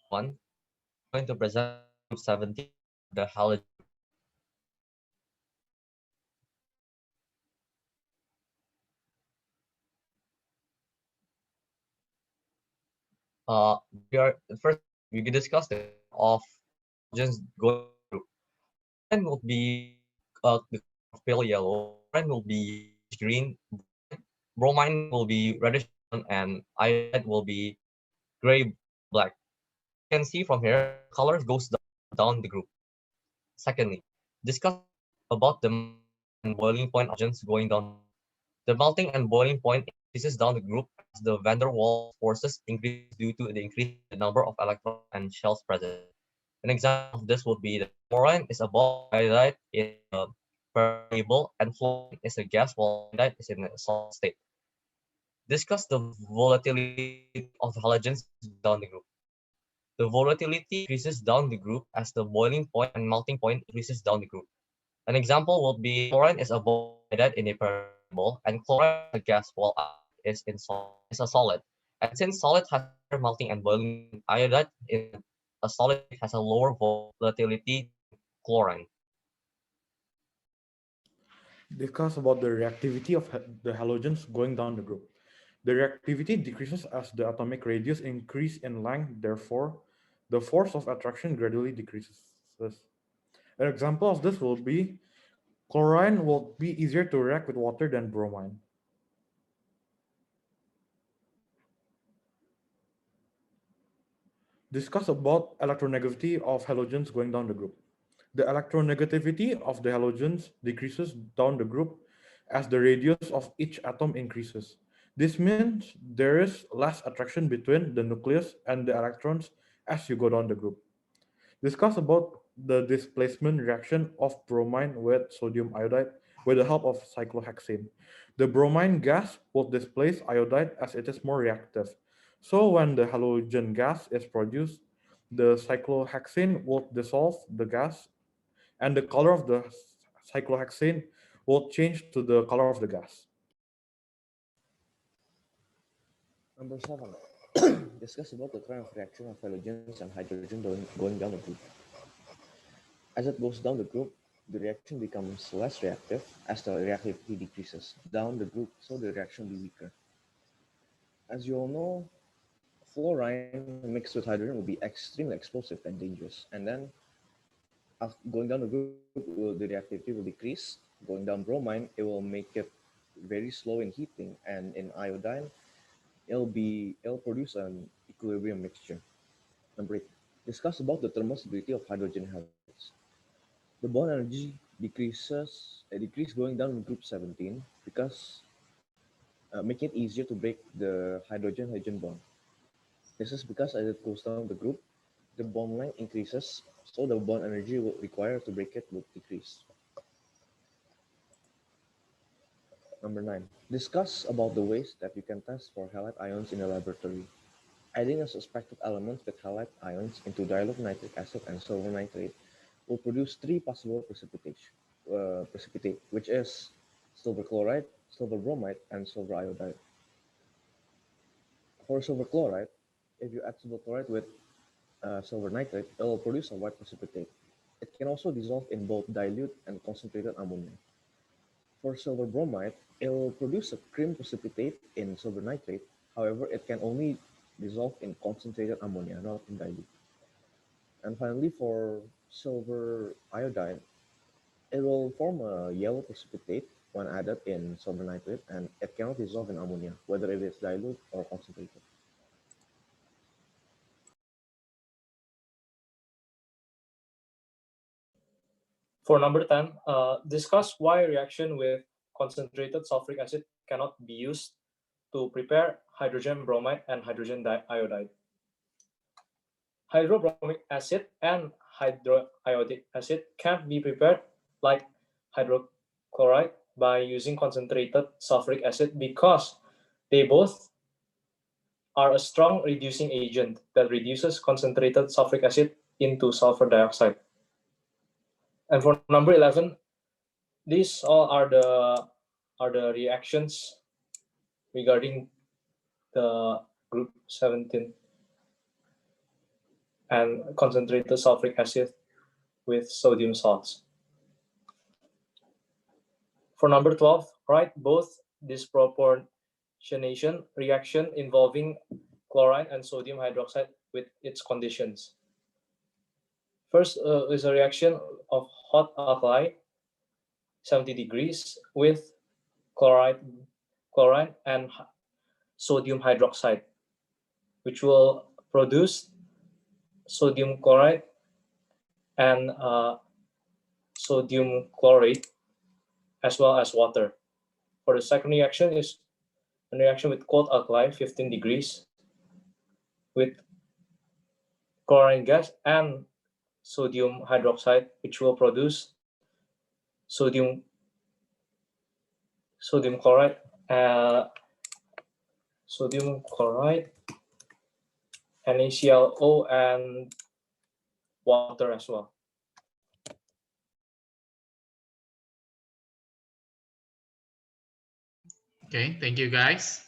1, I'm going to present group 17, the halogen. We are first we can discuss the of halogens going through. Halogen will be the color of pale yellow, chlorine will be green, bromine will be reddish brown, and iodide will be gray black. You can see from here colors goes down the group. Secondly, discuss about the melting and boiling point of halogens going down. The melting and boiling point increases down the group as the van der Waals forces increase due to the increase in the number of electrons and shells present. An example of this would be that chlorine is above iodide in a permeable and fluorine is a gas while iodide is in a solid state. Discuss the volatility of halogens down the group. The volatility increases down the group as the boiling point and melting point increases down the group. An example would be chlorine is above iodide in a permeable and chlorine is a gas while iodide is a solid. And since solid has higher melting and boiling point, iodide in a solid has a lower volatility than chlorine. Discuss about the reactivity of the halogens going down the group. The reactivity decreases as the atomic radius increase in length, therefore, the force of attraction gradually decreases. An example of this will be chlorine will be easier to react with water than bromine. Discuss about electronegativity of halogens going down the group. The electronegativity of the halogens decreases down the group as the radius of each atom increases. This means there is less attraction between the nucleus and the electrons as you go down the group. Discuss about the displacement reaction of bromine with sodium iodide with the help of cyclohexane. The bromine gas will displace iodide as it is more reactive. So when the halogen gas is produced, the cyclohexane will dissolve the gas and the color of the cyclohexane will change to the color of the gas. Number 7. Discuss about the kind of reaction of halogens and hydrogen going down the group. As it goes down the group, the reaction becomes less reactive as the reactivity decreases down the group, so the reaction will be weaker. As you all know, fluorine mixed with hydrogen will be extremely explosive and dangerous. And then going down the group, the reactivity will decrease. Going down bromine, it will make it very slow in heating, and in iodine, it'll produce an equilibrium mixture. Number 8. Discuss about the thermal stability of hydrogen halides. The bond energy decrease going down in group 17 because making it easier to break the hydrogen-hydrogen bond. This is because as it goes down the group, the bond length increases, so the bond energy required to break it will decrease. Number 9. Discuss about the ways that you can test for halide ions in a laboratory. Adding a suspected element with halide ions into dilute nitric acid and silver nitrate will produce three possible precipitate, which is silver chloride, silver bromide, and silver iodide. For silver chloride, if you add silver chloride with silver nitrate, it will produce a white precipitate. It can also dissolve in both dilute and concentrated ammonia. For silver bromide, it will produce a cream precipitate in silver nitrate. However, it can only dissolve in concentrated ammonia, not in dilute. And finally, for silver iodide, it will form a yellow precipitate when added in silver nitrate, and it cannot dissolve in ammonia, whether it is dilute or concentrated. For number 10, discuss why reaction with concentrated sulfuric acid cannot be used to prepare hydrogen bromide and hydrogen iodide. Hydrobromic acid and hydroiodic acid can be prepared like hydrochloride by using concentrated sulfuric acid because they both are a strong reducing agent that reduces concentrated sulfuric acid into sulfur dioxide. And for number 11, these all are the reactions regarding the group 17. and concentrated sulfuric acid with sodium salts. For number 12, write both disproportionation reaction involving chlorine and sodium hydroxide with its conditions. First is a reaction of hot alkali, 70 degrees, with chlorine and sodium hydroxide, which will produce sodium chloride and sodium chlorate, as well as water. For the second reaction is a reaction with cold alkali, 15 degrees, with chlorine gas and sodium hydroxide, which will produce sodium chloride, NaClO, and water as well. Okay, thank you guys.